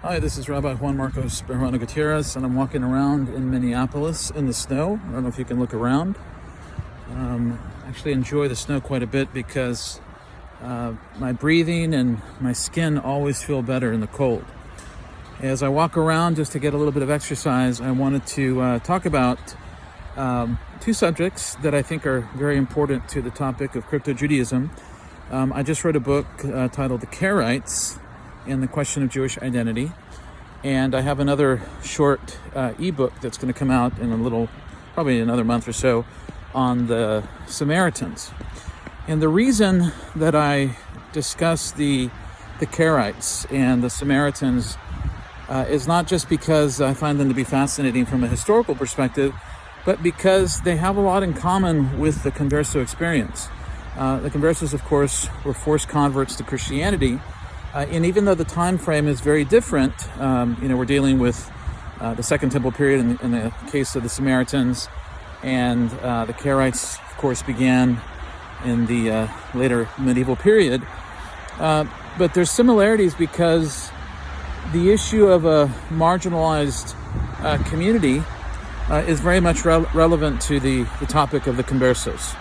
Hi, this is Rabbi Juan Marcos Berrano Gutierrez, and I'm walking around in Minneapolis in the snow. I don't know if you can look around. I actually enjoy the snow quite a bit because my breathing and my skin always feel better in the cold. As I walk around just to get a little bit of exercise, I wanted to talk about two subjects that I think are very important to the topic of crypto-Judaism. I just wrote a book titled The Karaites and the Question of Jewish Identity. And I have another short ebook that's going to come out in probably another month or so, on the Samaritans. And the reason that I discuss the Karaites and the Samaritans is not just because I find them to be fascinating from a historical perspective, but because they have a lot in common with the Converso experience. The Conversos, of course, were forced converts to Christianity. And even though the time frame is very different, we're dealing with the Second Temple period in the case of the Samaritans, and the Karaites, of course, began in the later medieval period. But there's similarities because the issue of a marginalized community is very much relevant to the topic of the Conversos.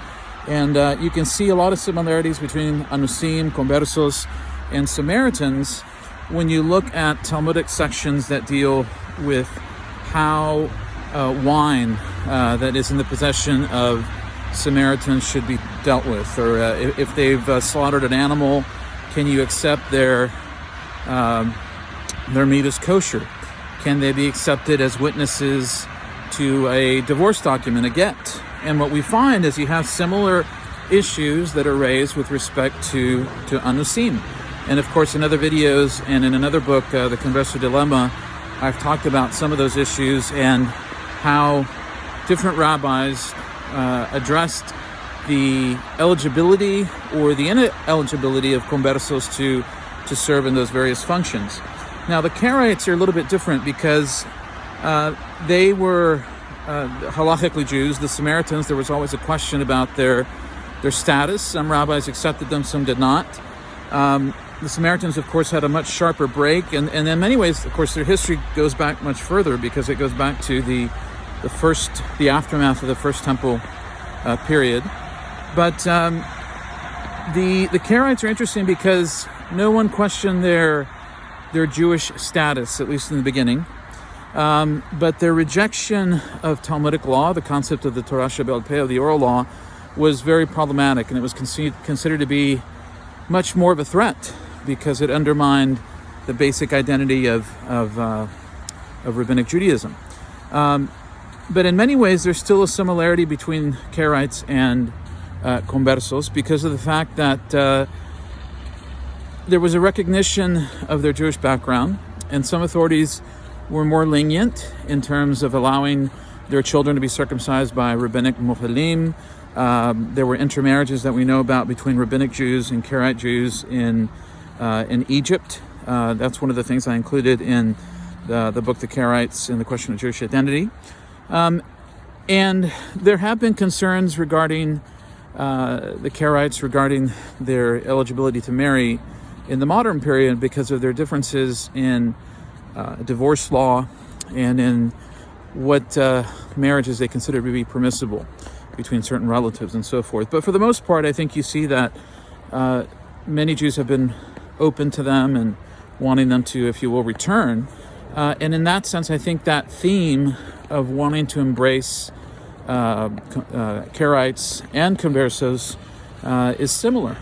And you can see a lot of similarities between Anusim, Conversos, and Samaritans when you look at Talmudic sections that deal with how wine that is in the possession of Samaritans should be dealt with, or if they've slaughtered an animal, can you accept their meat as kosher? Can they be accepted as witnesses to a divorce document, a get? And what we find is you have similar issues that are raised with respect to Anusim. And of course, in other videos and in another book, The Converso Dilemma, I've talked about some of those issues and how different rabbis addressed the eligibility or the ineligibility of conversos to serve in those various functions. Now, the Karaites are a little bit different because they were halachically Jews. The Samaritans, there was always a question about their status. Some rabbis accepted them, some did not. The Samaritans, of course, had a much sharper break, and in many ways, of course, their history goes back much further because it goes back to the aftermath of the First Temple period. But the Karaites are interesting because no one questioned their Jewish status, at least in the beginning. But their rejection of Talmudic law, the concept of the Torah Sheba'al Peh, of the oral law, was very problematic, and it was considered to be much more of a threat because it undermined the basic identity of Rabbinic Judaism. But in many ways, there's still a similarity between Karaites and Conversos because of the fact that there was a recognition of their Jewish background, and some authorities were more lenient in terms of allowing their children to be circumcised by rabbinic mochelim. There were intermarriages that we know about between rabbinic Jews and Karaite Jews in Egypt. That's one of the things I included in the book The Karaites and the Question of Jewish Identity. And there have been concerns regarding the Karaites regarding their eligibility to marry in the modern period because of their differences in divorce law and in what marriages they consider to be permissible between certain relatives and so forth. But for the most part, I think you see that many Jews have been open to them and wanting them to, if you will, return. And in that sense, I think that theme of wanting to embrace Karaites and Conversos is similar.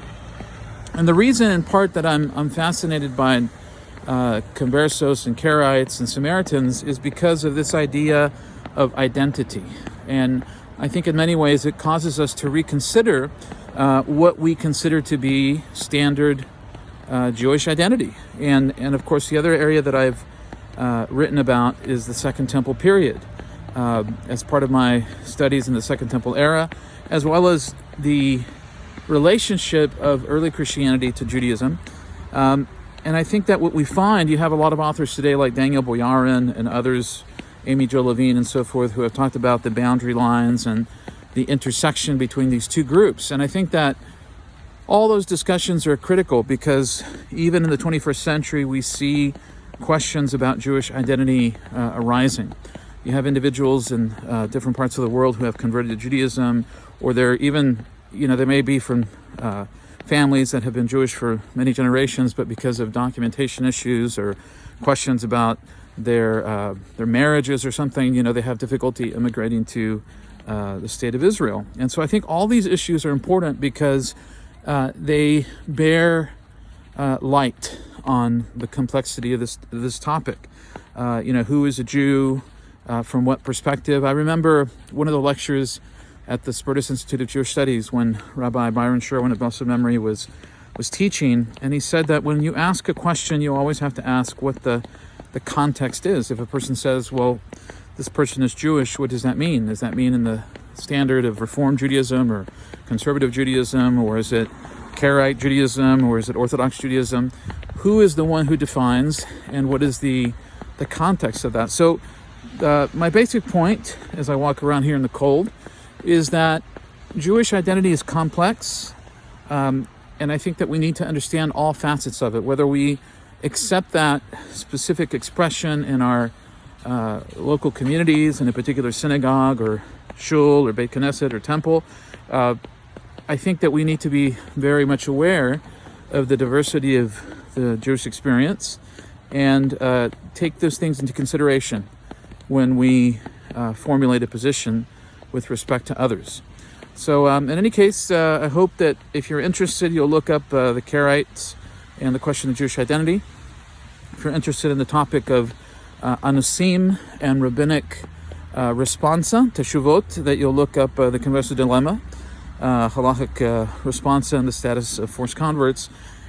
And the reason, in part, that I'm fascinated by Conversos and Karaites and Samaritans is because of this idea of identity. And I think in many ways it causes us to reconsider what we consider to be standard Jewish identity. And of course, the other area that I've written about is the Second Temple period, as part of my studies in the Second Temple era, as well as the relationship of early Christianity to Judaism. And I think that what we find, you have a lot of authors today like Daniel Boyarin and others, Amy Jo Levine and so forth, who have talked about the boundary lines and the intersection between these two groups. And I think that all those discussions are critical because even in the 21st century, we see questions about Jewish identity arising. You have individuals in different parts of the world who have converted to Judaism, or they're even, they may be from families that have been Jewish for many generations, but because of documentation issues or questions about their marriages or something, they have difficulty immigrating to the state of Israel. And so I think all these issues are important because they bear light on the complexity of this topic. Who is a Jew? From what perspective? I remember one of the lectures at the Sephardic Institute of Jewish Studies when Rabbi Byron Sherwin of blessed memory was teaching, and he said that when you ask a question, you always have to ask what the context is. If a person says, well, this person is Jewish, what does that mean? Does that mean in the standard of Reform Judaism or Conservative Judaism, or is it Karaite Judaism, or is it Orthodox Judaism? Who is the one who defines, and what is the context of that? So my basic point as I walk around here in the cold is that Jewish identity is complex, and I think that we need to understand all facets of it, whether we accept that specific expression in our local communities, in a particular synagogue or shul or Beit Knesset or temple. I think that we need to be very much aware of the diversity of the Jewish experience and take those things into consideration when we formulate a position with respect to others. So in any case, I hope that if you're interested, you'll look up the Karaites and the question of Jewish identity. If you're interested in the topic of anusim and rabbinic responsa, teshuvot, that you'll look up the Conversos dilemma, halachic responsa and the status of forced converts.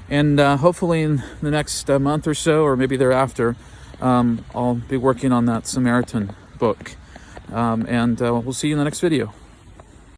And hopefully in the next month or so, or maybe thereafter, I'll be working on that Samaritan book. And we'll see you in the next video.